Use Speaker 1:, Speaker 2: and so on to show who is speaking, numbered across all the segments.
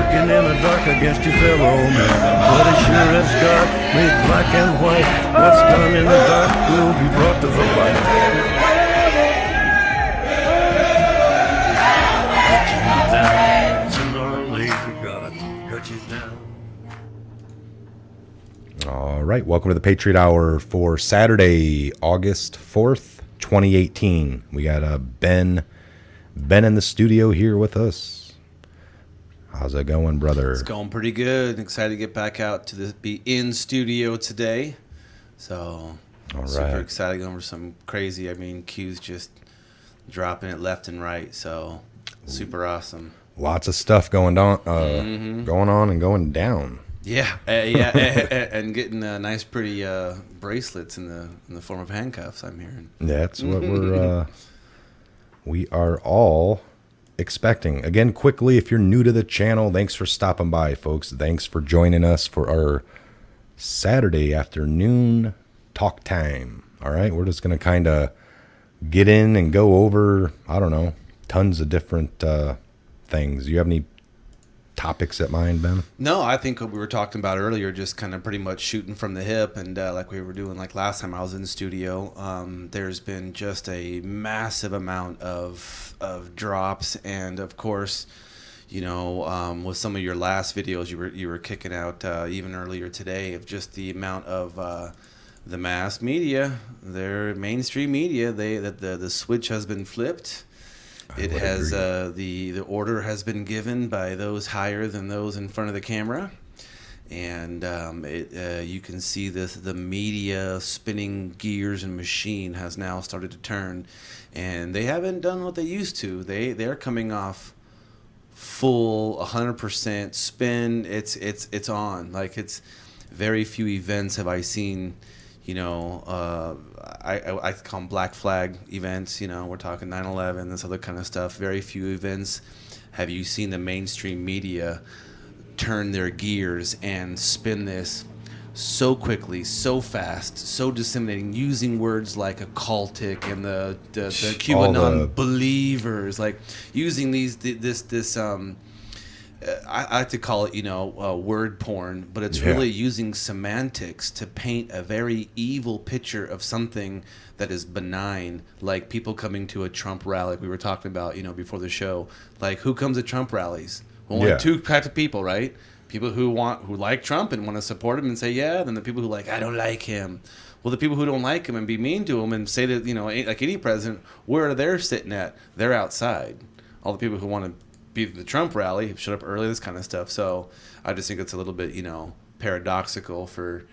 Speaker 1: working in the dark against your fellow man. But as sure as God made black and white, what's done in the dark will be brought to the light. Sooner or later, gotta cut you down.
Speaker 2: All right, welcome to the Patriot Hour for Saturday, August 4th, 2018. We got Ben in the studio here with us. How's it going, brother?
Speaker 3: It's going pretty good. Excited to get back out to be in studio today. So, super excited going over some crazy. I mean, Q's just dropping it left and right. So, super awesome.
Speaker 2: Lots of stuff going on and going down.
Speaker 3: Yeah, and getting nice, pretty bracelets in the form of handcuffs. I'm hearing.
Speaker 2: That's what we are all expecting. Again, quickly, if you're new to the channel, thanks for stopping by, folks. Thanks for joining us for our Saturday afternoon talk time. All right, we're just gonna kind of get in and go over, I don't know, tons of different things. Do you have any topics at mind, Ben?
Speaker 3: No, I think what we were talking about earlier, just kind of pretty much shooting from the hip, and like we were doing like last time I was in the studio, there's been just a massive amount of drops, and of course, you know, with some of your last videos you were kicking out even earlier today, of just the amount of the mass media, their mainstream media, the switch has been flipped. It has the order has been given by those higher than those in front of the camera, and you can see the media spinning gears and machine has now started to turn, and they haven't done what they used to. They're coming off full 100% spin. It's on. Like, it's very few events have I seen. You know, I call them black flag events. You know, we're talking 9/11, this other kind of stuff. Very few events have you seen the mainstream media turn their gears and spin this so quickly, so fast, so disseminating, using words like occultic and the QAnon believers, like using this I like to call it, you know, word porn, but it's really using semantics to paint a very evil picture of something that is benign, like people coming to a Trump rally. We were talking about, you know, before the show, like who comes to Trump rallies? Only two types of people, right? People who like Trump and want to support him and say yeah, then the people who like, I don't like him. Well, the people who don't like him and be mean to him and say that, you know, like any president, where they're sitting at, they're outside. All the people who want to be the Trump rally, shut up early, this kind of stuff. So I just think it's a little bit, you know, paradoxical for,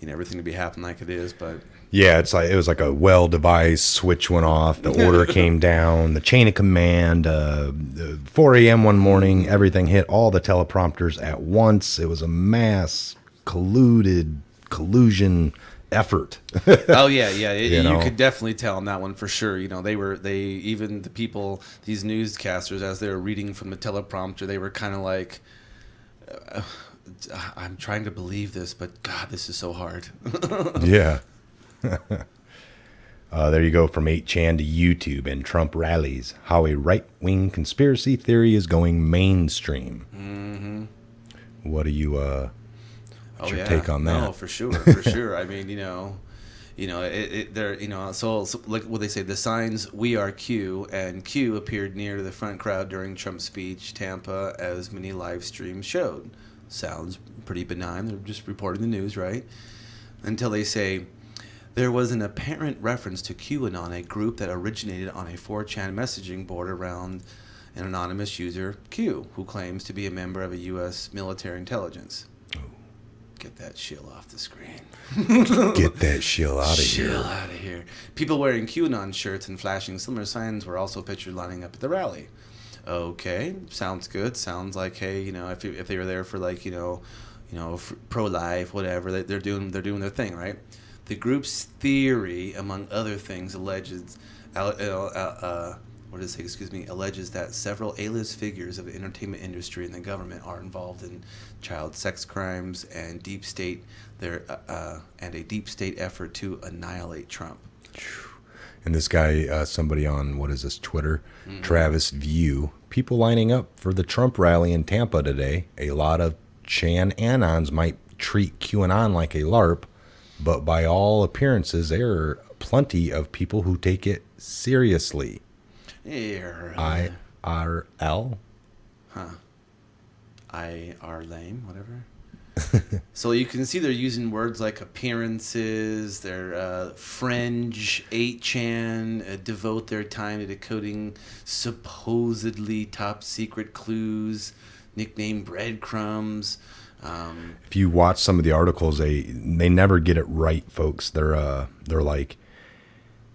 Speaker 3: you know, everything to be happening like it is. But
Speaker 2: yeah, it's like it was like a well-devised switch went off, the order came down, the chain of command, 4 a.m. one morning, everything hit all the teleprompters at once. It was a mass collusion effort.
Speaker 3: Oh yeah. You could definitely tell on that one for sure. You know, even the people, these newscasters, as they were reading from the teleprompter, they were kind of like, I'm trying to believe this, but God, this is so hard.
Speaker 2: Yeah. There you go, from 8chan to YouTube and Trump rallies, how a right-wing conspiracy theory is going mainstream. Mm-hmm. What do you what's your take on that?
Speaker 3: No, for sure. I mean, so like what they say, the signs, we are Q, and Q appeared near the front crowd during Trump's speech, Tampa, as many live streams showed. Sounds pretty benign. They're just reporting the news, right? Until they say, there was an apparent reference to QAnon, a group that originated on a 4chan messaging board around an anonymous user, Q, who claims to be a member of a U.S. military intelligence. Get that shill off the screen.
Speaker 2: Get that shill out of here.
Speaker 3: Shill out of here. People wearing QAnon shirts and flashing similar signs were also pictured lining up at the rally. Okay, sounds good. Sounds like, hey, you know, if they were there for like, you know, pro-life, whatever, they're doing their thing, right? The group's theory, among other things, alleges that several A-list figures of the entertainment industry and the government are involved in child sex crimes and a deep state effort to annihilate Trump.
Speaker 2: And this guy, somebody on, what is this, Twitter, Travis View, people lining up for the Trump rally in Tampa today. A lot of Chan-Anons might treat QAnon like a LARP, but by all appearances, there are plenty of people who take it seriously. IRL?
Speaker 3: IR lame, whatever. So you can see they're using words like appearances, their fringe, 8chan, devote their time to decoding supposedly top secret clues, nickname breadcrumbs.
Speaker 2: If you watch some of the articles, they never get it right, folks. They're like,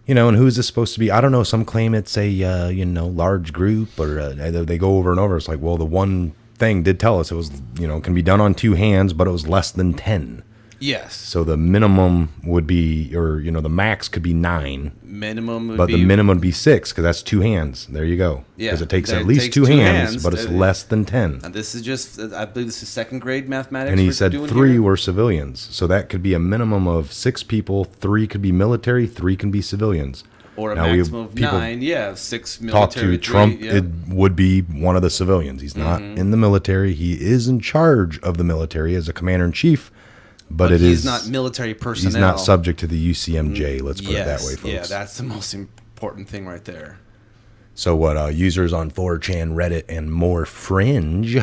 Speaker 2: you know, and who's this supposed to be? I don't know. Some claim it's a large group, or they go over and over. It's like, well, the one thing did tell us it was, can be done on 2 hands, but it was less than 10.
Speaker 3: Yes.
Speaker 2: So the minimum would be, or the max could be 9.
Speaker 3: Minimum would
Speaker 2: but
Speaker 3: be,
Speaker 2: the minimum would be 6, because that's 2 hands. There you go.
Speaker 3: Yeah,
Speaker 2: because it takes
Speaker 3: it
Speaker 2: at least
Speaker 3: takes
Speaker 2: 2
Speaker 3: two
Speaker 2: hands,
Speaker 3: hands,
Speaker 2: but it's less than 10.
Speaker 3: And this is just, I believe this is 2nd grade mathematics.
Speaker 2: And he
Speaker 3: we're
Speaker 2: said
Speaker 3: doing
Speaker 2: 3
Speaker 3: here.
Speaker 2: were civilians. So that could be a minimum of 6 people. 3 could be military. 3 can be civilians.
Speaker 3: Or a
Speaker 2: Now
Speaker 3: maximum of 9. Yeah, 6 military.
Speaker 2: Talk to
Speaker 3: 3,
Speaker 2: Trump.
Speaker 3: yeah.
Speaker 2: It would be one of the civilians. He's not in the military. He is in charge of the military as a commander in chief. But
Speaker 3: he's not military personnel.
Speaker 2: He's not subject to the UCMJ. Let's put it that way, folks.
Speaker 3: Yeah, that's the most important thing right there.
Speaker 2: So what users on 4chan, Reddit, and more fringe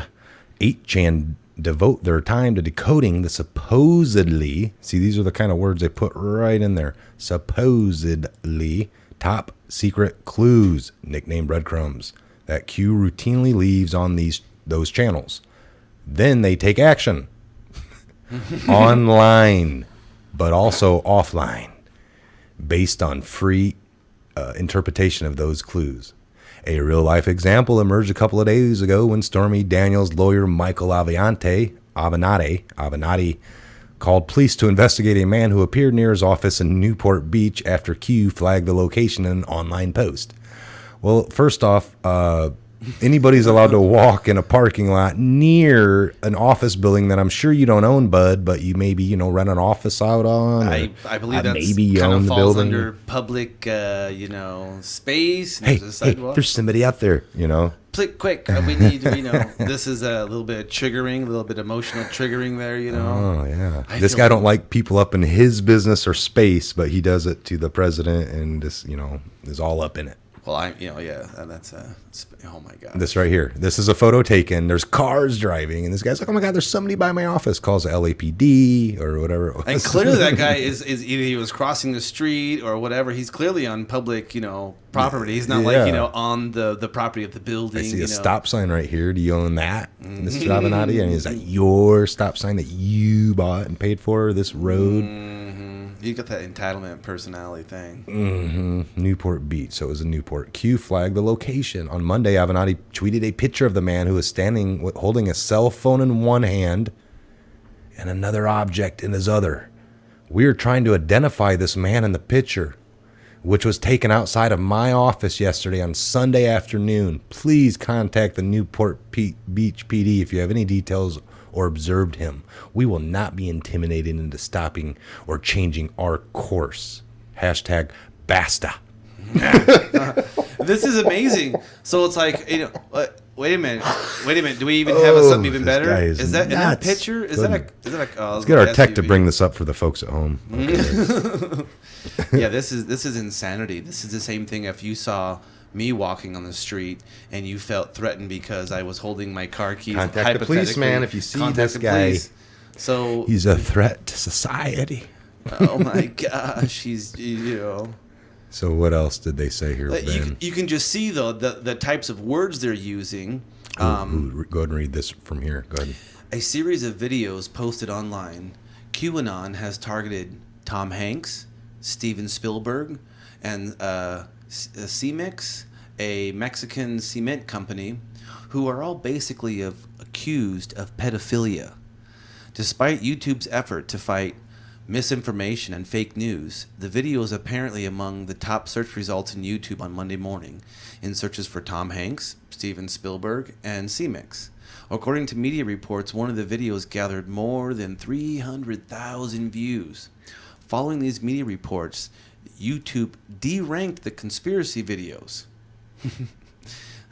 Speaker 2: 8chan devote their time to decoding the supposedly, see, these are the kind of words they put right in there, supposedly top secret clues, nickname breadcrumbs, that Q routinely leaves on those channels. Then they take action. Online, but also offline, based on free interpretation of those clues. A real-life example emerged a couple of days ago when Stormy Daniels' lawyer Michael Avenatti called police to investigate a man who appeared near his office in Newport Beach after Q flagged the location in an online post. Well, first off, anybody's allowed to walk in a parking lot near an office building that I'm sure you don't own, bud, but you maybe, rent an office out on.
Speaker 3: I believe that's
Speaker 2: maybe you
Speaker 3: kind
Speaker 2: own
Speaker 3: of
Speaker 2: the
Speaker 3: falls
Speaker 2: building.
Speaker 3: under public, space.
Speaker 2: Hey,
Speaker 3: There's a sidewalk.
Speaker 2: there's somebody out there,
Speaker 3: Quick, we need, this is a little bit of triggering, a little bit emotional triggering there,
Speaker 2: Oh, yeah.
Speaker 3: I
Speaker 2: This
Speaker 3: feel
Speaker 2: guy
Speaker 3: like-
Speaker 2: don't like people up in his business or space, but he does it to the president and just, is all up in it.
Speaker 3: Well, that's oh my God.
Speaker 2: This right here. This is a photo taken. There's cars driving, and this guy's like, "Oh my God, there's somebody by my office." Calls the LAPD or whatever it was.
Speaker 3: And clearly that guy is either he was crossing the street or whatever. He's clearly on public, property. He's not on the property of the building.
Speaker 2: I see a stop sign right here. Do you own that, Mr. Avenatti? And is that your stop sign that you bought and paid for this road?
Speaker 3: You got that entitlement personality thing.
Speaker 2: Newport Beach. So it was in Newport. Q flagged the location. On Monday, Avenatti tweeted a picture of the man who was standing holding a cell phone in one hand and another object in his other. We are trying to identify this man in the picture, which was taken outside of my office yesterday on Sunday afternoon. Please contact the Newport Beach PD if you have any details or observed him. We will not be intimidated into stopping or changing our course. Hashtag basta.
Speaker 3: This is amazing. So it's like, wait a minute. Do we even have something even
Speaker 2: this
Speaker 3: better?
Speaker 2: guy is
Speaker 3: Is that in that
Speaker 2: nuts.
Speaker 3: picture? Is that a
Speaker 2: Let's get our tech to bring this up for the folks at home.
Speaker 3: Yeah, this is insanity. This is the same thing if you saw me walking on the street and you felt threatened because I was holding my car keys.
Speaker 2: Contact the police, man, if you see
Speaker 3: Contact
Speaker 2: this
Speaker 3: the
Speaker 2: guy.
Speaker 3: police. So
Speaker 2: He's a threat to society.
Speaker 3: oh my gosh, he's
Speaker 2: So what else did they say here, Ben?
Speaker 3: you can just see though the types of words they're using.
Speaker 2: Go ahead and read this from here. Go ahead.
Speaker 3: A series of videos posted online. QAnon has targeted Tom Hanks, Steven Spielberg, and Cemix, a Mexican cement company, who are all basically accused of pedophilia. Despite YouTube's effort to fight misinformation and fake news, the video is apparently among the top search results in YouTube on Monday morning in searches for Tom Hanks, Steven Spielberg, and Cemix. According to media reports, one of the videos gathered more than 300,000 views. Following these media reports, YouTube deranked the conspiracy videos.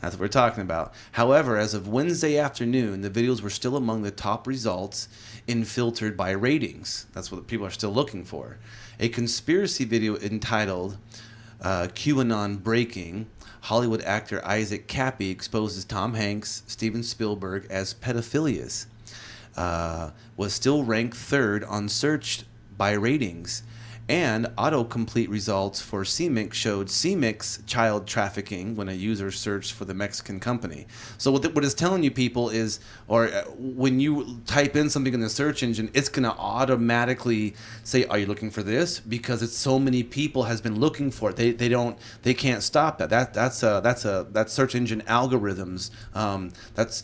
Speaker 3: That's what we're talking about. However, as of Wednesday afternoon, the videos were still among the top results in filtered by ratings. That's what people are still looking for. A conspiracy video entitled QAnon Breaking, Hollywood actor Isaac Kappy exposes Tom Hanks, Steven Spielberg as pedophilias, was still ranked third on searched by ratings. And autocomplete results for CMIX showed CMIX child trafficking when a user searched for the Mexican company. So what it's telling you people is, when you type in something in the search engine, it's going to automatically say, "Are you looking for this?" Because it's so many people has been looking for it. They can't stop that. That's search engine algorithms. That's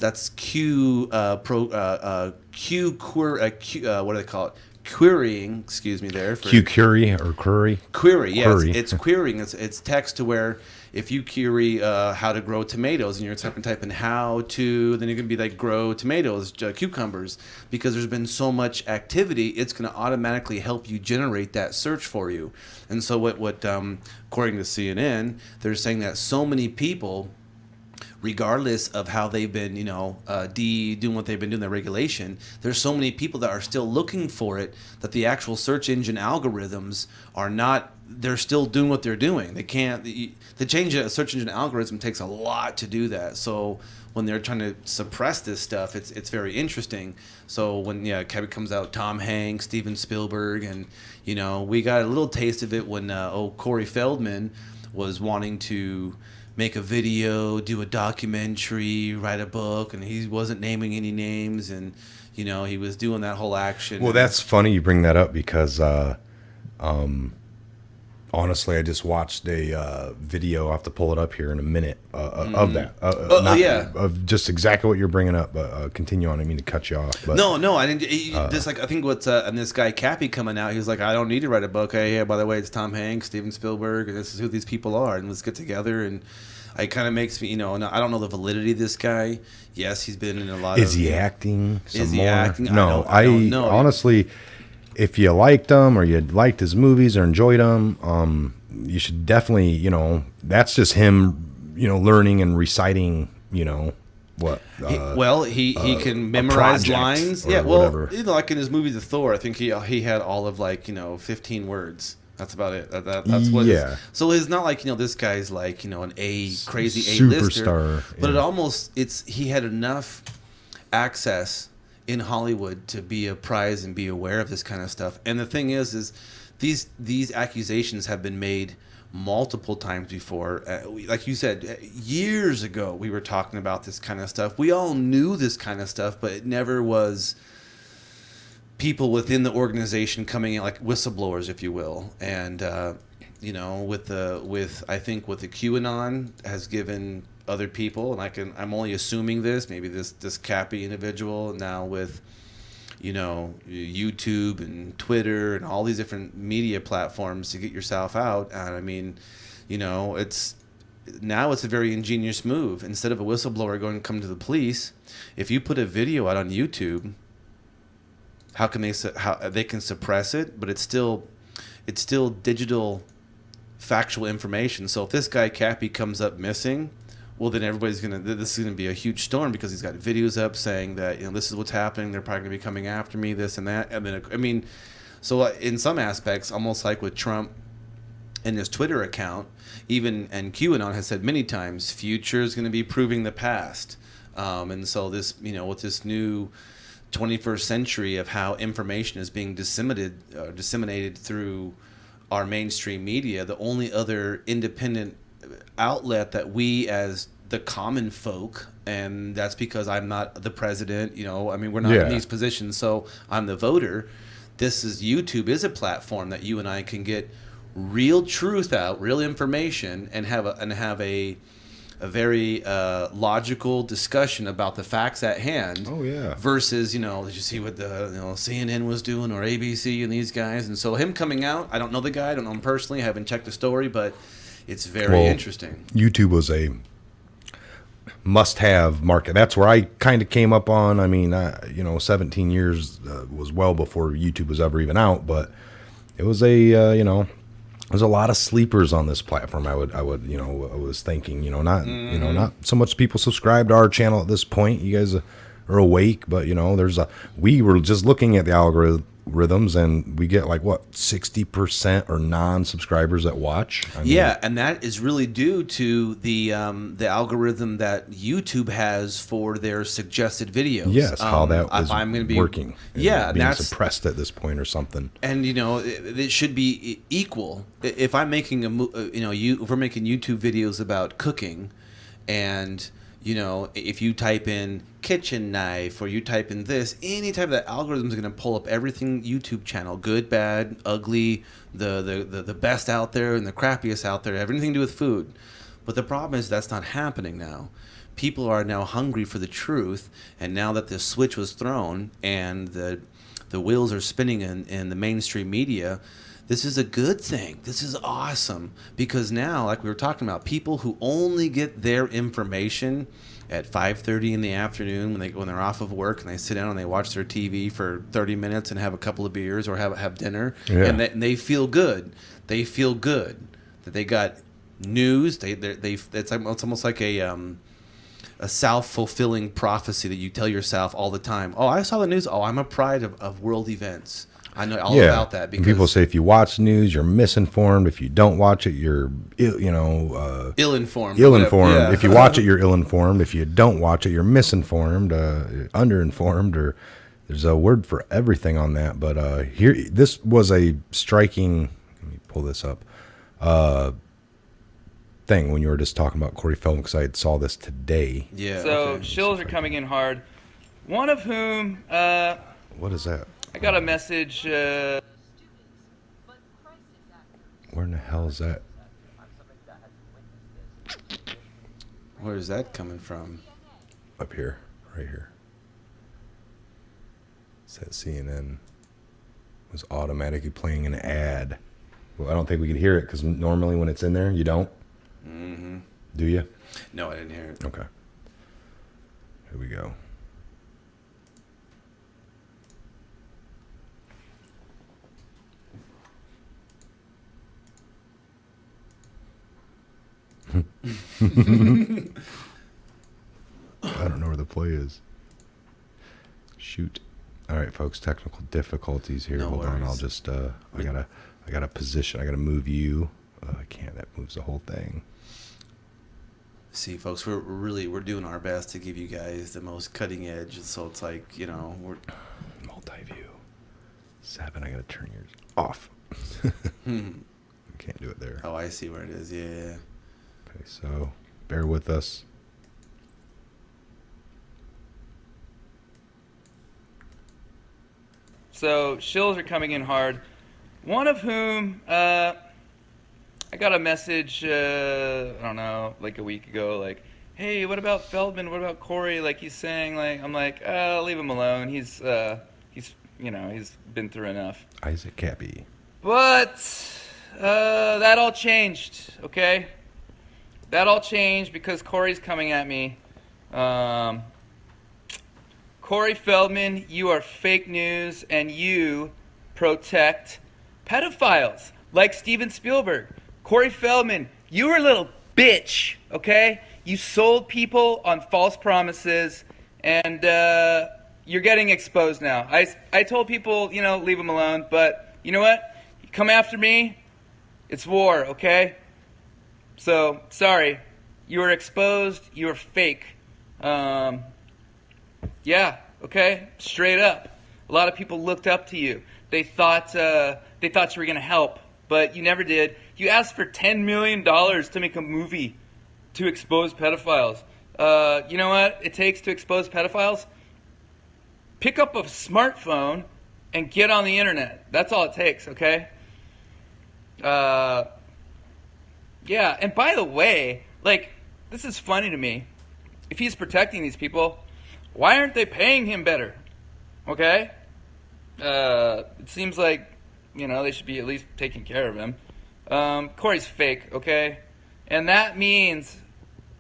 Speaker 3: what do they call it? Querying, excuse me, there.
Speaker 2: Query or query?
Speaker 3: Query, yeah.
Speaker 2: Query.
Speaker 3: It's querying. It's text to where if you query how to grow tomatoes and you're type in how to, then you're going to be like grow tomatoes, cucumbers, because there's been so much activity, it's going to automatically help you generate that search for you. And so what according to CNN, they're saying that so many people, regardless of how they've been, doing what they've been doing, the regulation, there's so many people that are still looking for it that the actual search engine algorithms are not, they're still doing what they're doing. They can't, to change a search engine algorithm takes a lot to do that. So when they're trying to suppress this stuff, it's very interesting. So when, Kappy comes out, Tom Hanks, Steven Spielberg, and, we got a little taste of it when, Corey Feldman was wanting to make a video, do a documentary, write a book, and he wasn't naming any names, and he was doing that whole action.
Speaker 2: Well, that's funny you bring that up because honestly, I just watched a video. I'll have to pull it up here in a minute of that. Of just exactly what you're bringing up. But continue on. I mean to cut you off. But,
Speaker 3: no, I didn't. Just like I think what's and this guy Kappy coming out, he was like, I don't need to write a book. Hey, by the way, it's Tom Hanks, Steven Spielberg, and this is who these people are, and let's get together. And it kind of makes me, I don't know the validity of this guy. Yes, he's been in a lot of.
Speaker 2: Is he acting?
Speaker 3: Is he acting?
Speaker 2: No,
Speaker 3: I don't know.
Speaker 2: Honestly, if you liked him or you liked his movies or enjoyed him, you should definitely, that's just him, learning and reciting, what.
Speaker 3: He can memorize lines. Yeah, well,
Speaker 2: whatever.
Speaker 3: Like in his movie The Thor, I think he had all of 15 words. That's about it. That's what.
Speaker 2: Yeah.
Speaker 3: So it's not like this guy's like an crazy A-lister,
Speaker 2: superstar.
Speaker 3: But he had enough access in Hollywood to be apprised and be aware of this kind of stuff. And the thing is these accusations have been made multiple times before. Like you said, years ago we were talking about this kind of stuff. We all knew this kind of stuff, but it never was people within the organization coming in like whistleblowers, if you will. And I think what the QAnon has given other people, and I'm only assuming this, maybe this Kappy individual now with YouTube and Twitter and all these different media platforms to get yourself out. And it's a very ingenious move. Instead of a whistleblower going to come to the police, if you put a video out on YouTube, how they can suppress it, but it's still digital factual information. So if this guy Kappy comes up missing, well, then this is gonna be a huge storm because he's got videos up saying that this is what's happening. They're probably gonna be coming after me, this and that. And then so in some aspects, almost like with Trump and his Twitter account, and QAnon has said many times, future is gonna be proving the past. And so this, with this new 21st century of how information is being disseminated through our mainstream media, the only other independent outlet that we as the common folk, and that's because I'm not the president, we're not in these positions, so I'm the voter. YouTube is a platform that you and I can get real truth out, real information, and have a very logical discussion about the facts at hand.
Speaker 2: Oh yeah.
Speaker 3: Versus, did you see what the CNN was doing or ABC and these guys? And so him coming out, I don't know the guy, I don't know him personally, I haven't checked the story, but it's very interesting.
Speaker 2: YouTube was a must-have market. That's where I kind of came up on. 17 years was well before YouTube was ever even out, but it was a there's a lot of sleepers on this platform. I would, I was thinking, not so much people subscribe to our channel at this point. You guys are awake, but we were just looking at the algorithms, and we get 60% or non-subscribers that watch.
Speaker 3: And that is really due to the algorithm that YouTube has for their suggested videos.
Speaker 2: Yes, how that is
Speaker 3: I'm gonna be
Speaker 2: working.
Speaker 3: Yeah,
Speaker 2: being
Speaker 3: that's
Speaker 2: suppressed at this point or something.
Speaker 3: And it should be equal. If I'm making if we're making YouTube videos about cooking, and if you type in kitchen knife or you type in this, any type of that algorithm is going to pull up everything YouTube channel, good, bad, ugly, the best out there and the crappiest out there, everything to do with food. But the problem is that's not happening now. People are now hungry for the truth, and now that the switch was thrown and the wheels are spinning in the mainstream media, this is a good thing. This is awesome, because now, like we were talking about, people who only get their information at 5:30 in the afternoon when they're off of work and they sit down and they watch their TV for 30 minutes and have a couple of beers or have dinner, and they feel good. They feel good that they got news. It's almost like a self-fulfilling prophecy that you tell yourself all the time. Oh, I saw the news. Oh, I'm a pride of world events. I know all about that. Because
Speaker 2: people say if you watch news, you're misinformed. If you don't watch it, you're ill-informed. Ill-informed.
Speaker 3: Yeah.
Speaker 2: If you watch it, you're ill-informed. If you don't watch it, you're misinformed, underinformed, or there's a word for everything on that. But this was a striking. Let me pull this up. Thing when you were just talking about Corey Feldman, because I saw this today.
Speaker 4: Yeah. So Shcills are coming in hard. One of whom.
Speaker 2: What is that?
Speaker 4: I got a message.
Speaker 2: Where in the hell is that?
Speaker 3: Where is that coming from?
Speaker 2: Up here, right here. It says CNN was automatically playing an ad. Well, I don't think we could hear it because normally when it's in there, you don't.
Speaker 3: Mm-hmm.
Speaker 2: Do you?
Speaker 3: No, I didn't hear it.
Speaker 2: Okay. Here we go. I don't know where the play is. Shoot. All right, folks, technical difficulties here.
Speaker 3: No
Speaker 2: Hold on,
Speaker 3: worries.
Speaker 2: I'll just I gotta position. I gotta move you. I can't. That moves the whole thing.
Speaker 3: See, folks, we're doing our best to give you guys the most cutting edge. So it's like, we're
Speaker 2: multi-view 7. I gotta turn yours off. Can't do it there.
Speaker 3: Oh, I see where it is. Yeah.
Speaker 2: Okay, so bear with us.
Speaker 4: So Shcills are coming in hard. One of whom I got a message. I don't know, like a week ago. Like, hey, what about Feldman? What about Corey? Like he's saying, I'm like, leave him alone. He's been through enough.
Speaker 2: Isaac Kappy.
Speaker 4: But that all changed. Okay. That all changed because Corey's coming at me. Corey Feldman, you are fake news, and you protect pedophiles like Steven Spielberg. Corey Feldman, you were a little bitch, okay? You sold people on false promises, and you're getting exposed now. I told people, leave him alone, but you know what? You come after me, it's war, okay? So, sorry. You were exposed. You were fake. Yeah, okay? Straight up. A lot of people looked up to you. They thought you were going to help, but you never did. You asked for $10 million to make a movie to expose pedophiles. You know what it takes to expose pedophiles? Pick up a smartphone and get on the internet. That's all it takes, okay? Yeah, and by the way, this is funny to me. If he's protecting these people, why aren't they paying him better? Okay? It seems like, they should be at least taking care of him. Corey's fake, okay? And that means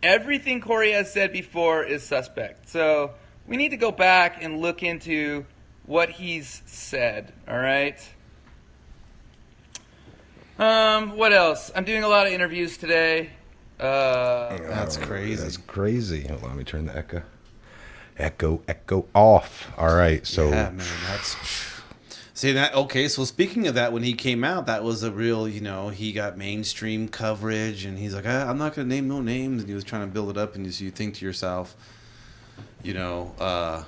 Speaker 4: everything Corey has said before is suspect. So we need to go back and look into what he's said, all right? What else? I'm doing a lot of interviews today.
Speaker 3: That's crazy.
Speaker 2: That's crazy. Hold on, let me turn the echo off. All right, so
Speaker 3: Yeah, man, that's. See that? Okay, so speaking of that, when he came out, that was a real, he got mainstream coverage, and he's like, I'm not gonna name no names, and he was trying to build it up, and you think to yourself, yeah,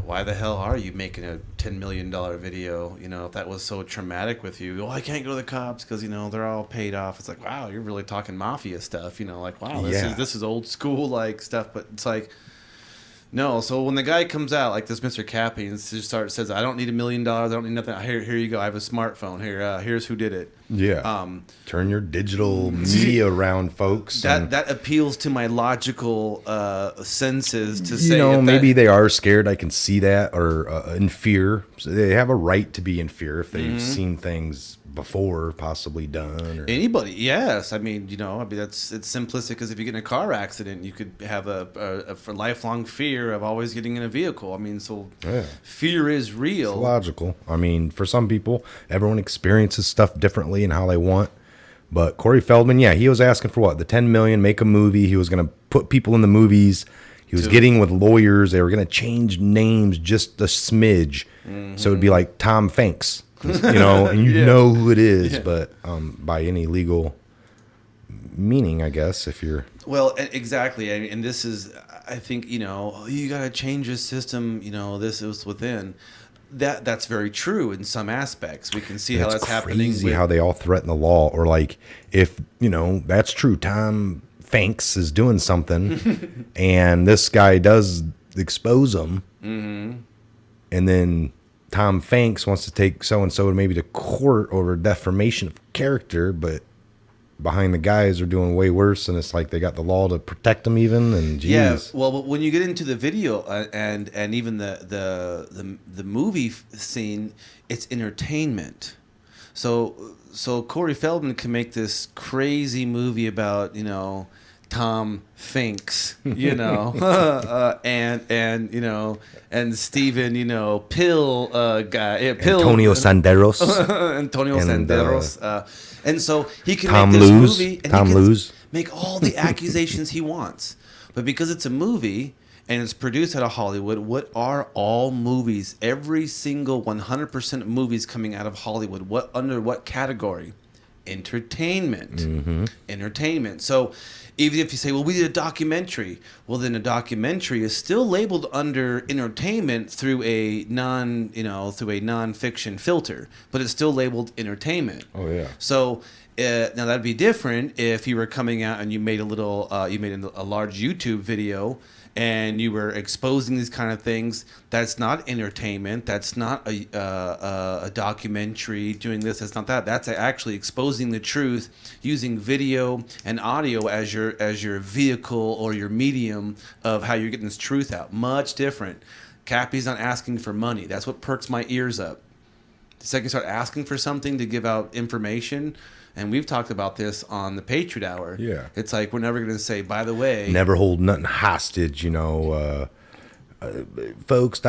Speaker 3: why the hell are you making a $10 million video? If that was so traumatic with you, I can't go to the cops because they're all paid off. It's like, wow, you're really talking mafia stuff. Like, wow, this is old school like stuff, but it's like. No, so when the guy comes out like this, Mr. Kappy, and says, "I don't need $1 million. I don't need nothing. Here you go. I have a smartphone. Here's who did it."
Speaker 2: yeah, turn your digital media around, folks.
Speaker 3: That appeals to my logical senses to say,
Speaker 2: maybe they are scared. I can see that, or in fear. So they have a right to be in fear if they've seen things before, possibly done. Or...
Speaker 3: Anybody, yes. it's simplistic because if you get in a car accident, you could have a lifelong fear of always getting in a vehicle. Fear is real.
Speaker 2: It's logical. For some people, everyone experiences stuff differently and how they want. But Corey Feldman, he was asking for what? The 10 million, make a movie. He was going to put people in the movies. He was getting with lawyers. They were going to change names just a smidge. So it'd be like Tom Fanks. And you know who it is, but by any legal meaning, I guess, if you're...
Speaker 3: Well, exactly. And this is, I think, you got to change the system, this is within. That's very true in some aspects. We can see how that's happening.
Speaker 2: It's crazy how they all threaten the law, or like, if, that's true, Tom Fanks is doing something, and this guy does expose him, and then... Tom Fanks wants to take so-and-so maybe to court over defamation of character, but behind the guys are doing way worse, and it's like they got the law to protect them even, and geez.
Speaker 3: Yeah, well, but when you get into the video and even the movie scene, it's entertainment. So Corey Feldman can make this crazy movie about, Tom Finks, and Steven, Pill guy, Pill,
Speaker 2: Antonio Sanderos,
Speaker 3: and so he can
Speaker 2: Tom
Speaker 3: make this
Speaker 2: Luz,
Speaker 3: movie and
Speaker 2: Tom
Speaker 3: he can
Speaker 2: Luz.
Speaker 3: make all the accusations he wants, but because it's a movie and it's produced out of Hollywood, what are all movies? Every single 100% of movies coming out of Hollywood, under what category? Entertainment. Entertainment. So even if you say, well, we did a documentary, well, then a documentary is still labeled under entertainment through a non-fiction filter, but it's still labeled entertainment.
Speaker 2: Oh yeah.
Speaker 3: So now that'd be different if you were coming out and you made a large YouTube video and you were exposing these kind of things. That's not entertainment. That's not a documentary doing this. That's not that. That's actually exposing the truth using video and audio as your vehicle or your medium of how you're getting this truth out. Much different. Kappy's not asking for money. That's what perks my ears up. The second you start asking for something to give out information, and we've talked about this on the Patriot Hour.
Speaker 2: Yeah.
Speaker 3: It's like we're never going to say, by the way.
Speaker 2: Never hold nothing hostage, folks,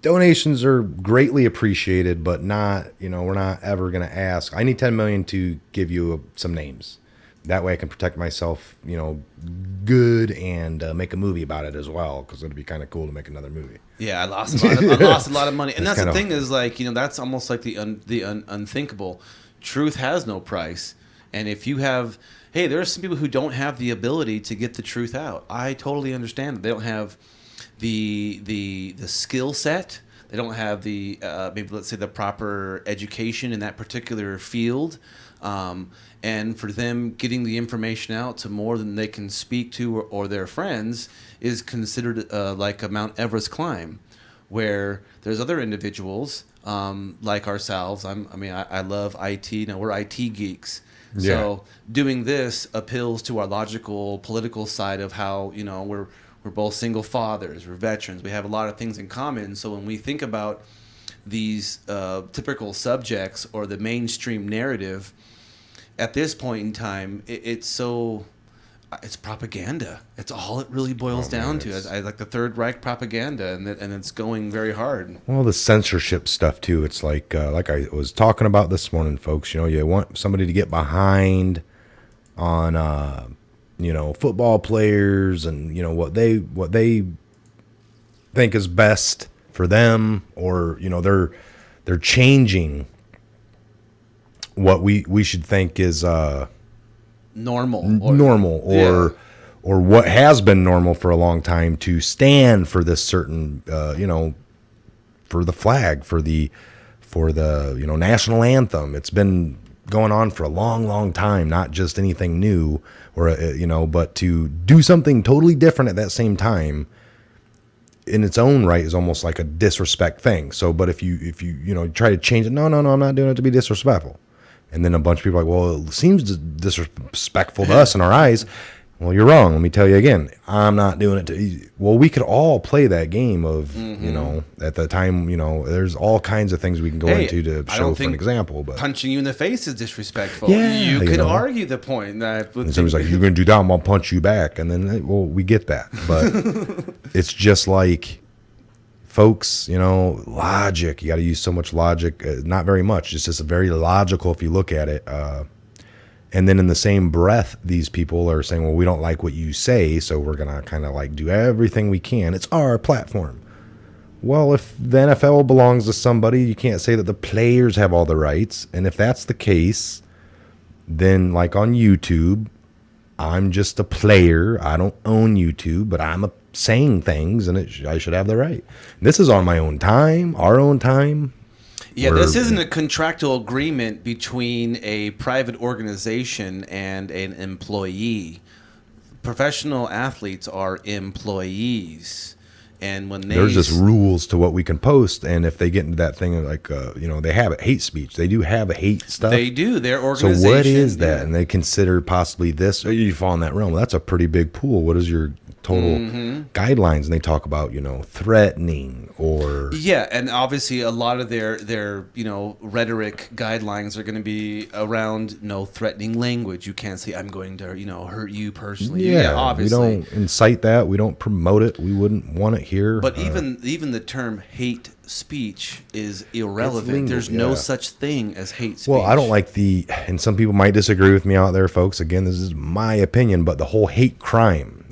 Speaker 2: donations are greatly appreciated, but not, we're not ever going to ask. I need 10 million to give you some names. That way I can protect myself, good, and make a movie about it as well, because it'd be kind of cool to make another movie.
Speaker 3: Yeah, I lost a lot of money. And that's the thing is, like, that's almost like the unthinkable. Truth has no price. And if you have, there are some people who don't have the ability to get the truth out. I totally understand that. They don't have the skill set. They don't have the, maybe let's say the proper education in that particular field. And for them, getting the information out to more than they can speak to or their friends is considered like a Mount Everest climb, where there's other individuals like ourselves. I love IT. Now we're IT geeks.
Speaker 2: Yeah.
Speaker 3: So doing this appeals to our logical, political side of how, we're both single fathers, we're veterans, we have a lot of things in common. So when we think about these typical subjects or the mainstream narrative, at this point in time, it's so It's propaganda. It's all it really boils down to. I like the Third Reich propaganda, and it's going very hard.
Speaker 2: Well, the censorship stuff too. It's like I was talking about this morning, folks. You want somebody to get behind on football players and what they think is best for them, or they're changing what we should think is
Speaker 3: normal
Speaker 2: or what has been normal for a long time, to stand for this certain for the flag, for the national anthem. It's been going on for a long time, not just anything new, or but to do something totally different at that same time in its own right is almost like a disrespect thing. So, but if you try to change it, no, I'm not doing it to be disrespectful. And then a bunch of people are like, well, it seems disrespectful to us in our eyes. Well, you're wrong. Let me tell you again. I'm not doing it to. Well, we could all play that game of, at the time, there's all kinds of things we can go into to show for an example. But
Speaker 3: punching you in the face is disrespectful.
Speaker 2: Yeah,
Speaker 3: you could argue the point that.
Speaker 2: And somebody's like, you're going to do that, I'm going to punch you back. And then, well, we get that. But it's just like, folks, logic. You got to use so much logic. Not very much. It's just very logical if you look at it. And then in the same breath, these people are saying, well, we don't like what you say, so we're going to kind of like do everything we can. It's our platform. Well, if the NFL belongs to somebody, you can't say that the players have all the rights. And if that's the case, then like on YouTube, I'm just a player. I don't own YouTube, but I'm saying things, and I should have the right. This is on my own time, our own time.
Speaker 3: Yeah, this isn't a contractual agreement between a private organization and an employee. Professional athletes are employees. And when
Speaker 2: there's just rules to what we can post, and if they get into that thing like they have it, hate speech. They do have a hate stuff.
Speaker 3: They do. Their organization.
Speaker 2: So what is that? Yeah. And they consider possibly this. Or you fall in that realm. That's a pretty big pool. What is your total guidelines? And they talk about threatening or
Speaker 3: and obviously a lot of their rhetoric guidelines are going to be around no threatening language. You can't say I'm going to hurt you personally.
Speaker 2: Yeah,
Speaker 3: obviously
Speaker 2: we don't incite that. We don't promote it. We wouldn't want it here.
Speaker 3: But even the term hate speech is irrelevant. There's no such thing as hate speech.
Speaker 2: Well, I don't like and some people might disagree with me out there, folks. Again, this is my opinion, but the whole hate crime,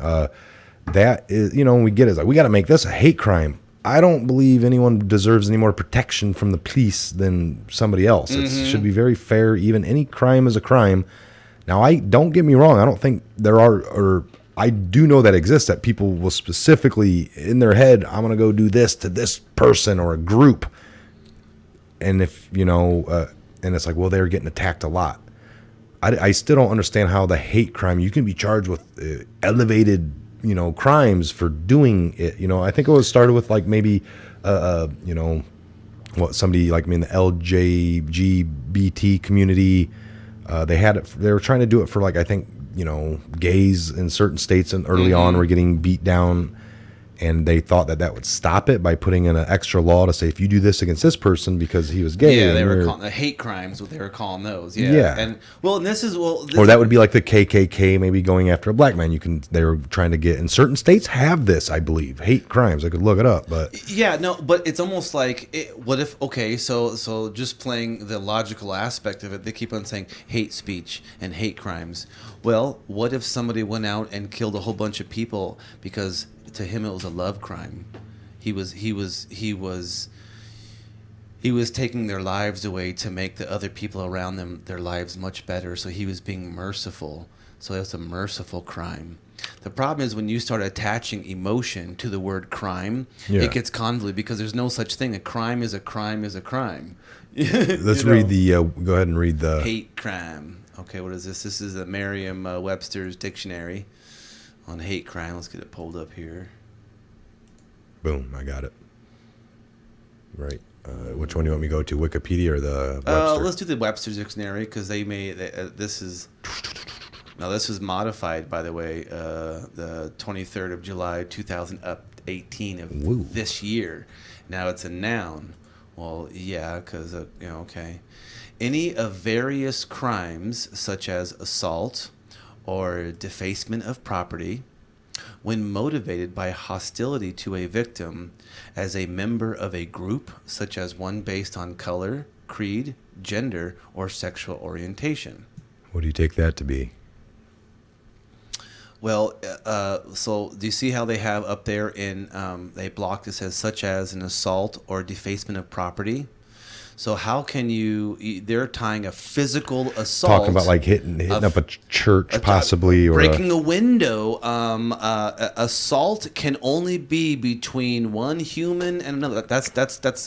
Speaker 2: that is, we get it. It's like, we got to make this a hate crime. I don't believe anyone deserves any more protection from the police than somebody else. It should be very fair. Even any crime is a crime. Now, don't get me wrong. I don't think there are, or I do know that exists, that people will specifically in their head, I'm going to go do this to this person or a group. And if, and it's like, well, they're getting attacked a lot. I still don't understand how the hate crime, you can be charged with elevated crimes for doing it. I think it was started with like maybe, somebody like me in the LGBT community, they were trying to do it for like, I think, gays in certain states and early on were getting beat down, and they thought that would stop it by putting in an extra law to say if you do this against this person because he was gay.
Speaker 3: Yeah, they were calling the hate crimes. What they were calling those. Yeah. And this
Speaker 2: or that would be like the KKK maybe going after a black man. They were trying to get, in certain states have this, I believe, hate crimes. I could look it up, but
Speaker 3: but it's almost like what if so just playing the logical aspect of it, they keep on saying hate speech and hate crimes. Well, what if somebody went out and killed a whole bunch of people because to him it was a love crime? He was taking their lives away to make the other people around them, their lives much better. So he was being merciful. So it's a merciful crime. The problem is when you start attaching emotion to the word crime, it gets convoluted because there's no such thing. A crime is a crime is a crime.
Speaker 2: Let's read the. Go ahead and read the
Speaker 3: hate crime. Okay, what is this? This is the Merriam-Webster's dictionary on hate crime. Let's get it pulled up here.
Speaker 2: Boom, I got it. Right. Which one do you want me to go to, Wikipedia or the Webster?
Speaker 3: Let's do the Webster's dictionary because this is modified, by the way, the 23rd of July, 2018 of this year. Now it's a noun. Well, yeah, because, okay. Any of various crimes such as assault or defacement of property when motivated by hostility to a victim as a member of a group, such as one based on color, creed, gender, or sexual orientation.
Speaker 2: What do you take that to be?
Speaker 3: Well, so do you see how they have up there in they block that says such as an assault or defacement of property? So how can you? They're tying a physical assault.
Speaker 2: Talking about like hitting up a church, possibly, or
Speaker 3: breaking a window. Assault can only be between one human and another. That's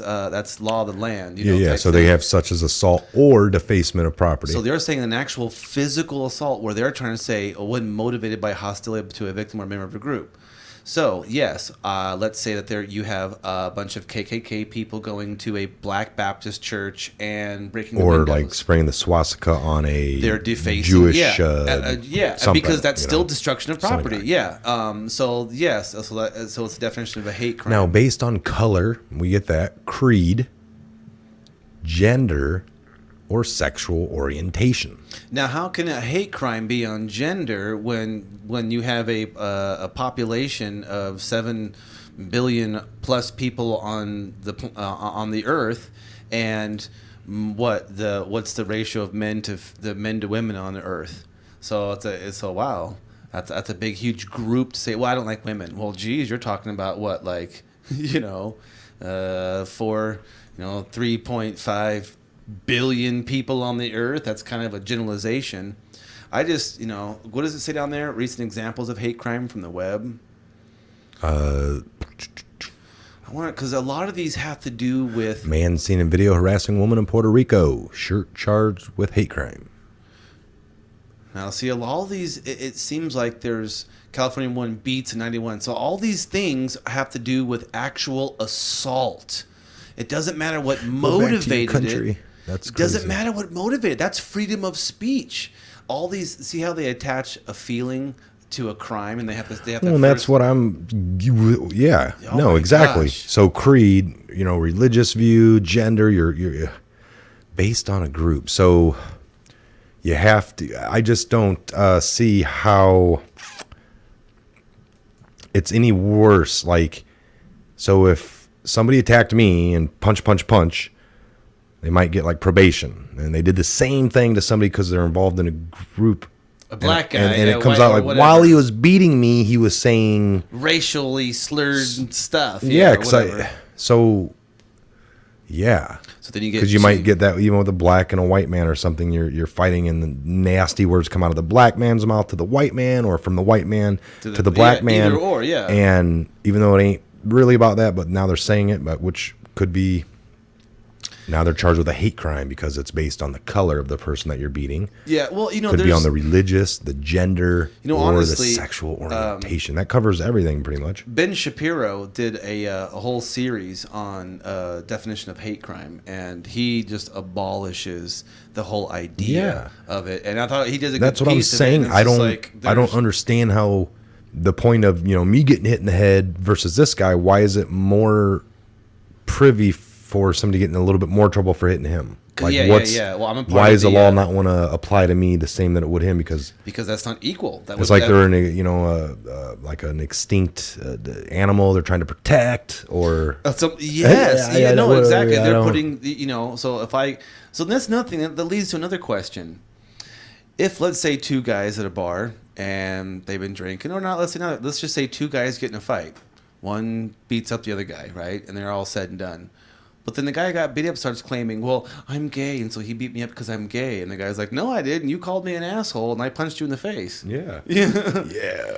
Speaker 3: law of the land. You know,
Speaker 2: yeah. So they have such as assault or defacement of property.
Speaker 3: So they're saying an actual physical assault, where they're trying to say when motivated by hostility to a victim or member of a group. So yes, let's say that there you have a bunch of KKK people going to a Black Baptist church and breaking the windows.
Speaker 2: Or like spraying the swastika on a
Speaker 3: they're defacing
Speaker 2: Jewish
Speaker 3: because that's still
Speaker 2: know,
Speaker 3: destruction of property.
Speaker 2: like
Speaker 3: So yes, so it's the definition of a hate crime.
Speaker 2: Now, based on color, we get that, creed, gender, or sexual orientation.
Speaker 3: Now, how can a hate crime be on gender when you have a population of 7 billion plus people on the earth, and what's the ratio of men to women on the earth? So wow, that's a big huge group to say. Well, I don't like women. Well, geez, you're talking about what, like 3.5 billion people on the earth. That's kind of a generalization. I just, what does it say down there? Recent examples of hate crime from the web. I want it because a lot of these have to do with
Speaker 2: man seen in video harassing woman in Puerto Rico, charged with hate crime.
Speaker 3: Now, see, all these, it seems like there's California 1 beats in 91. So all these things have to do with actual assault. It doesn't matter what motivated it.
Speaker 2: That's
Speaker 3: it doesn't matter what motivated. That's freedom of speech. All these, see how they attach a feeling to a crime, and they have to.
Speaker 2: Well, that's what I'm. Yeah.
Speaker 3: Oh
Speaker 2: no, exactly.
Speaker 3: Gosh.
Speaker 2: So creed, religious view, gender. You're based on a group. So you have to. I just don't see how it's any worse. Like, so if somebody attacked me and punch, they might get like probation, and they did the same thing to somebody because they're involved in a group.
Speaker 3: A black guy,
Speaker 2: and it comes out like while he was beating me, he was saying
Speaker 3: racially slurred stuff.
Speaker 2: Yeah, So
Speaker 3: then you get
Speaker 2: because you might get that even with a black and a white man or something. You're fighting, and the nasty words come out of the black man's mouth to the white man, or from the white man to the black man.
Speaker 3: Either or, yeah.
Speaker 2: And even though it ain't really about that, but now they're saying it, but which could be. Now they're charged with a hate crime because it's based on the color of the person that you're beating.
Speaker 3: Yeah, well,
Speaker 2: could be on the religious, the gender, or
Speaker 3: honestly,
Speaker 2: the sexual orientation. That covers everything pretty much.
Speaker 3: Ben Shapiro did a whole series on definition of hate crime, and he just abolishes the whole idea of it. And I thought he did a good
Speaker 2: That's what I'm saying. I don't understand how the point of me getting hit in the head versus this guy. Why is it more privy for somebody getting a little bit more trouble for hitting him? Like,
Speaker 3: Well, I'm a part
Speaker 2: why
Speaker 3: of
Speaker 2: does the law not want to apply to me the same that it would him? Because
Speaker 3: that's not equal.
Speaker 2: It's like they're in like an extinct animal they're trying to protect, or
Speaker 3: exactly. They're putting so that's another thing that leads to another question. If let's say two guys at a bar and they've been drinking, or not, let's just say two guys get in a fight. One beats up the other guy, right? And they're all said and done. But then the guy who got beat up starts claiming, well, I'm gay, and so he beat me up because I'm gay. And the guy's like, no, I didn't. You called me an asshole, and I punched you in the face.
Speaker 2: Yeah.
Speaker 3: Yeah.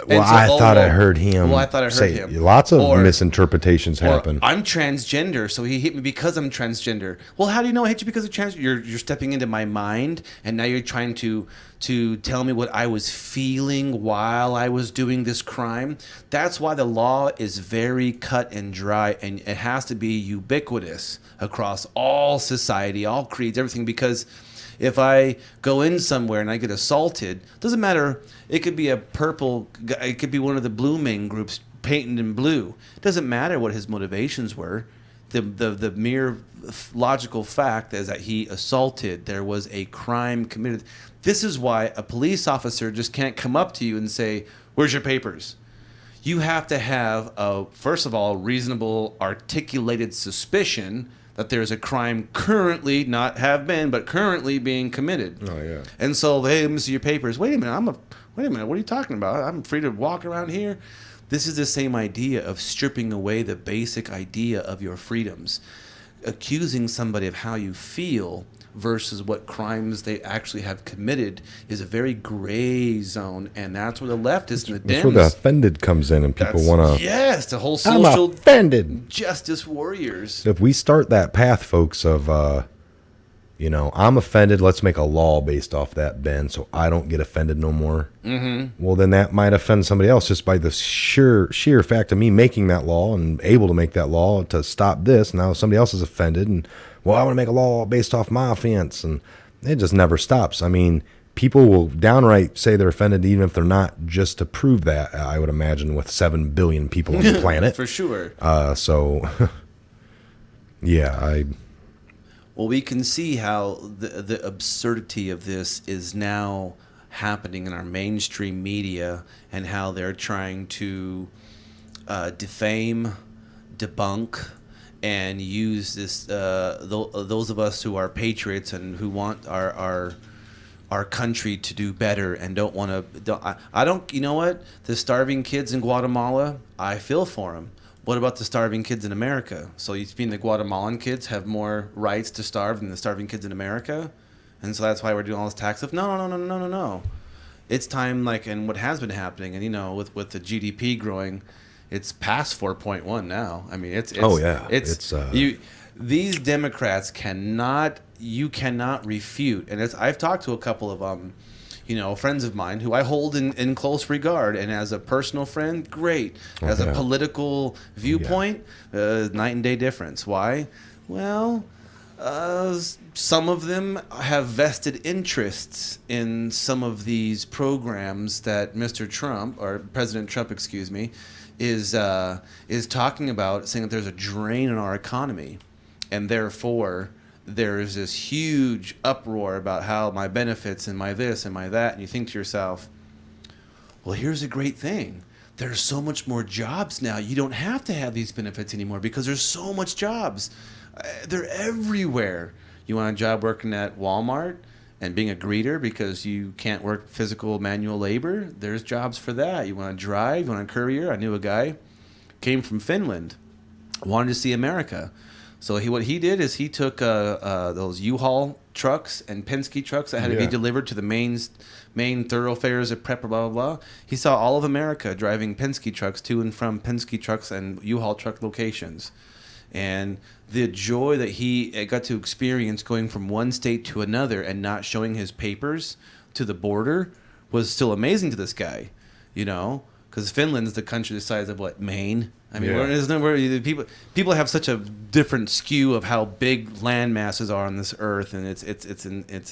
Speaker 2: Well, I thought I heard him.
Speaker 3: Well, I thought I heard him.
Speaker 2: Lots of misinterpretations happen.
Speaker 3: I'm transgender, so he hit me because I'm transgender. Well, how do you know I hit you because of transgender? You're stepping into my mind, and now you're trying to tell me what I was feeling while I was doing this crime. That's why the law is very cut and dry, and it has to be ubiquitous across all society, all creeds, everything. Because if I go in somewhere and I get assaulted, doesn't matter. It could be it could be one of the Blue Man groups painted in blue. It doesn't matter what his motivations were. The mere logical fact is that he assaulted. There was a crime committed. This is why a police officer just can't come up to you and say, "Where's your papers?" You have to have a, first of all, reasonable, articulated suspicion that there's a crime currently, not have been, but currently being committed.
Speaker 2: Oh yeah.
Speaker 3: And so, hey, let me see your papers. Wait a minute, what are you talking about? I'm free to walk around here. This is the same idea of stripping away the basic idea of your freedoms. Accusing somebody of how you feel versus what crimes they actually have committed is a very gray zone, and that's where the leftists and the
Speaker 2: That's where the
Speaker 3: Dems,
Speaker 2: offended comes in, and people want to.
Speaker 3: yes, the whole
Speaker 2: I'm
Speaker 3: social
Speaker 2: offended.
Speaker 3: justice warriors.
Speaker 2: If we start that path, folks, of I'm offended. Let's make a law based off that, Ben, so I don't get offended no more. Mm-hmm. Well, then that might offend somebody else just by the sheer fact of me making that law and able to make that law to stop this. Now somebody else is offended, and well, I want to make a law based off my offense, and it just never stops. I mean, people will downright say they're offended even if they're not, just to prove that. I would imagine with 7 billion people on the planet,
Speaker 3: For sure.
Speaker 2: Yeah,
Speaker 3: Well, we can see how the absurdity of this is now happening in our mainstream media, and how they're trying to defame, debunk, and use this. Those of us who are patriots and who want our country to do better and don't want to. I don't. You know what? The starving kids in Guatemala, I feel for them. What about the starving kids in America? So you mean the Guatemalan kids have more rights to starve than the starving kids in America? And so that's why we're doing all this tax stuff? No. It's time, and what has been happening, and with the GDP growing, it's past 4.1 now. I mean, it's
Speaker 2: oh yeah,
Speaker 3: these Democrats cannot refute, and I've talked to a couple of friends of mine who I hold in close regard, and as a personal friend, great. As a political viewpoint, night and day difference. Why? Well, some of them have vested interests in some of these programs that Mr. Trump, or President Trump, excuse me, is talking about, saying that there's a drain in our economy, and therefore there is this huge uproar about how my benefits and my this and my that, and you think to yourself, well, here's a great thing. There's so much more jobs now. You don't have to have these benefits anymore because there's so much jobs. They're everywhere. You want a job working at Walmart and being a greeter because you can't work physical manual labor? There's jobs for that. You want to drive? You want a courier? I knew a guy, came from Finland, wanted to see America. So what he did is he took those U-Haul trucks and Penske trucks that had to be delivered to the main thoroughfares of prep, blah, blah, blah. He saw all of America driving Penske trucks to and from Penske trucks and U-Haul truck locations. And the joy that he got to experience going from one state to another and not showing his papers to the border was still amazing to this guy, because Finland's the country the size of, Maine? I mean, people have such a different skew of how big land masses are on this earth, and it's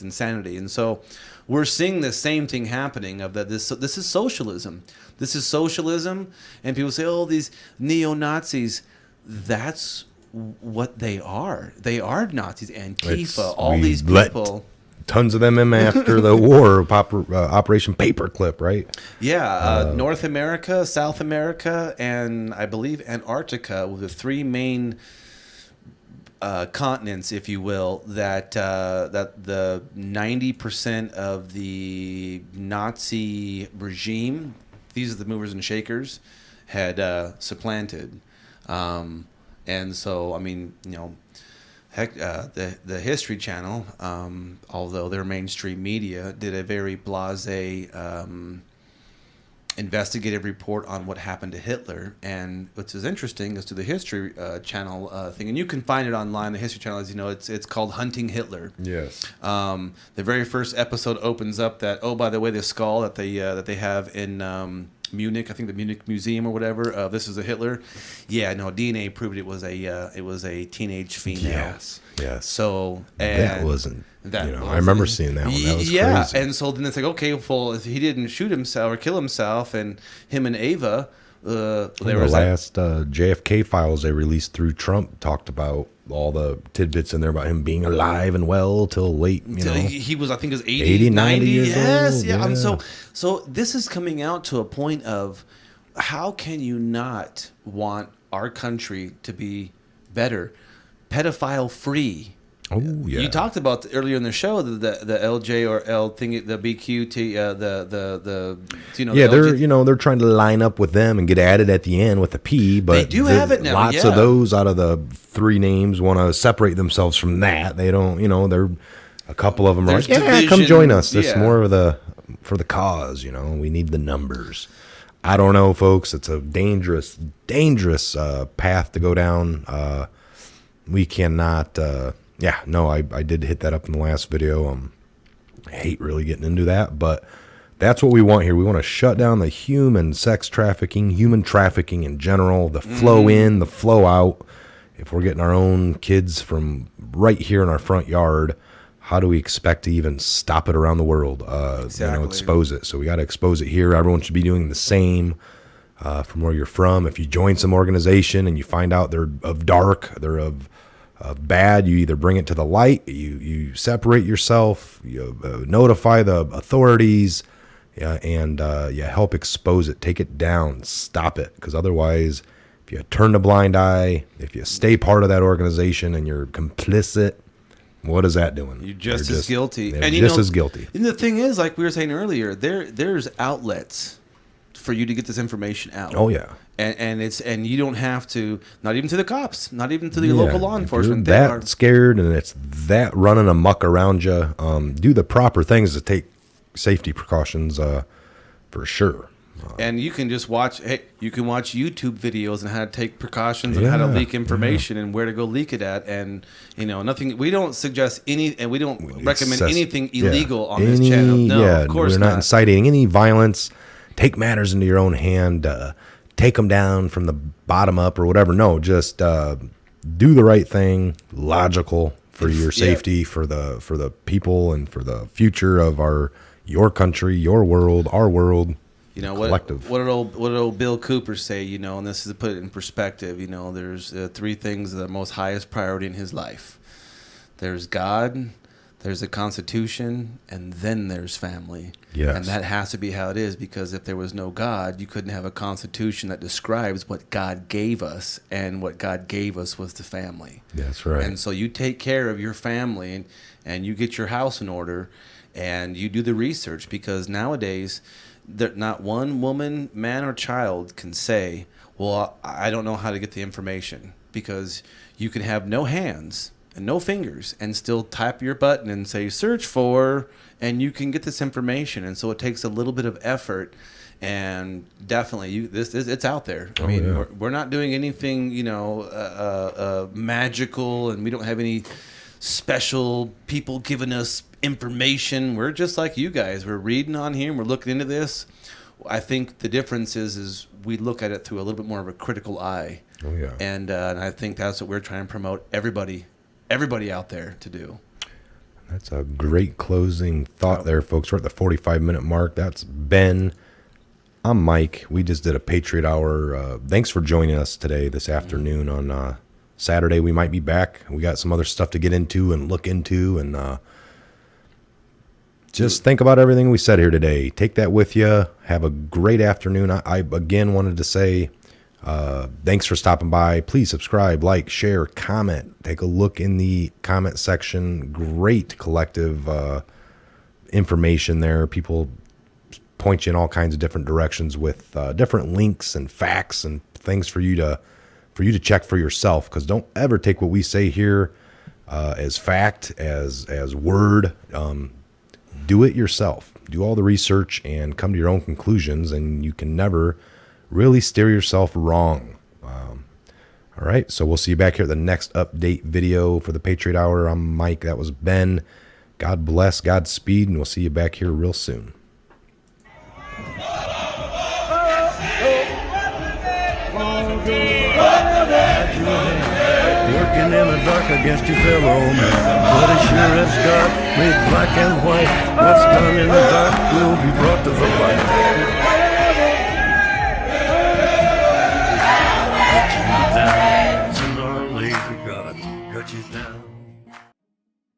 Speaker 3: insanity. And so we're seeing the same thing happening of that. This is socialism. This is socialism, and people say, "Oh, these neo-Nazis." That's what they are. They are Nazis. Antifa. These people.
Speaker 2: Tons of them in after the war, Operation Paperclip, right?
Speaker 3: Yeah, North America, South America, and I believe Antarctica were the three main continents, if you will, that the 90% of the Nazi regime, these are the movers and shakers, had supplanted. And so, I mean, heck, the History Channel, although they're mainstream media, did a very blasé investigative report on what happened to Hitler. And what's interesting is to the History Channel thing, and you can find it online. The History Channel, as you know, it's called Hunting Hitler.
Speaker 2: Yes.
Speaker 3: The very first episode opens up that, oh, by the way, the skull that they have in Munich, I think the Munich Museum or whatever. This is a Hitler. Yeah, no, DNA proved it was a teenage female.
Speaker 2: Yes.
Speaker 3: So
Speaker 2: that wasn't. I remember seeing that one. That was crazy.
Speaker 3: And so then it's like, okay, well, if he didn't shoot himself or kill himself, and him and Ava There
Speaker 2: The
Speaker 3: was that.
Speaker 2: last JFK files they released through Trump talked about all the tidbits in there about him being alive and well till late, you know.
Speaker 3: He was, I think, it was 80,
Speaker 2: 80,
Speaker 3: 90
Speaker 2: 90 years
Speaker 3: yes,
Speaker 2: old,
Speaker 3: yeah.
Speaker 2: yeah.
Speaker 3: So this is coming out to a point of how can you not want our country to be better, pedophile free?
Speaker 2: Oh, yeah.
Speaker 3: You talked about earlier in the show the LJ or L thing, the BQT, the you know.
Speaker 2: Yeah,
Speaker 3: the LG
Speaker 2: they're trying to line up with them and get added at the end with a P, but
Speaker 3: They do have it now,
Speaker 2: lots
Speaker 3: yeah.
Speaker 2: of those out of the 3 names want to separate themselves from that. They don't, they're a couple of them are
Speaker 3: There's
Speaker 2: like, yeah, come
Speaker 3: division,
Speaker 2: join us. This is
Speaker 3: yeah.
Speaker 2: more of for the cause, we need the numbers. I don't know, folks. It's a dangerous path to go down. We cannot. I did hit that up in the last video. I hate really getting into that, but that's what we want here. We want to shut down the human trafficking in general, the flow in, the flow out. If we're getting our own kids from right here in our front yard, how do we expect to even stop it around the world?
Speaker 3: Exactly.
Speaker 2: Expose it. So we got to expose it here. Everyone should be doing the same from where you're from. If you join some organization and you find out they're of dark, they're of bad, you either bring it to the light, you separate yourself, you notify the authorities, and help expose it, take it down, stop it. Because otherwise, if you turn a blind eye, if you stay part of that organization and you're complicit, what is that doing?
Speaker 3: You're just as guilty.
Speaker 2: They're
Speaker 3: And
Speaker 2: just as guilty.
Speaker 3: And the thing is, like we were saying earlier, there's outlets for you to get this information out.
Speaker 2: Oh yeah.
Speaker 3: And you don't have to, not even to the cops, not even to the local law enforcement.
Speaker 2: If you're that scared and it's that running amok around you, do the proper things to take safety precautions for sure.
Speaker 3: And you can just watch. Hey, you can watch YouTube videos on how to take precautions and how to leak information and where to go leak it at. And nothing. We don't suggest any, and we don't recommend anything illegal on this channel. No, of course
Speaker 2: we're not inciting any violence. Take matters into your own hand. Take them down from the bottom up or whatever. No, just do the right thing. Logical for your safety, for the people, and for the future of your country, your world, our world. Collective.
Speaker 3: What did old Bill Cooper say? And this is to put it in perspective. There's 3 things that are the most highest priority in his life. There's God, there's the Constitution, and then there's family.
Speaker 2: Yes.
Speaker 3: And that has to be how it is, because if there was no God, you couldn't have a Constitution that describes what God gave us, and what God gave us was the family.
Speaker 2: That's right.
Speaker 3: And so you take care of your family, and you get your house in order, and you do the research, because nowadays, not one woman, man, or child can say, well, I don't know how to get the information, because you can have no hands and no fingers and still tap your button and say search for, and you can get this information. And so it takes a little bit of effort, and definitely it's out there. I mean, we're not doing anything magical, and we don't have any special people giving us information. We're just like you guys. We're reading on here and we're looking into this. I think the difference is we look at it through a little bit more of a critical eye.
Speaker 2: Oh yeah.
Speaker 3: And I think that's what we're trying to promote everybody out there to do.
Speaker 2: That's a great closing thought there, folks. We're at the 45-minute mark. That's Ben. I'm Mike. We just did a Patriot Hour. Thanks for joining us today, this afternoon on Saturday. We might be back. We got some other stuff to get into and look into, and just think about everything we said here today. Take that with you. Have a great afternoon. I again wanted to say thanks for stopping by. Please subscribe, like, share, comment. Take a look in the comment section. Great collective information there. People point you in all kinds of different directions with different links and facts and things for you to check for yourself. Because don't ever take what we say here as fact, as word. Do it yourself. Do all the research and come to your own conclusions, and you can never really steer yourself wrong. All right, so we'll see you back here at the next update video for the Patriot Hour. I'm Mike. That was Ben. God bless, Godspeed, and we'll see you back here real soon.
Speaker 1: Working in the dark against your fellow man. But as sure as God made black and white, what's done in the dark will be brought to the light.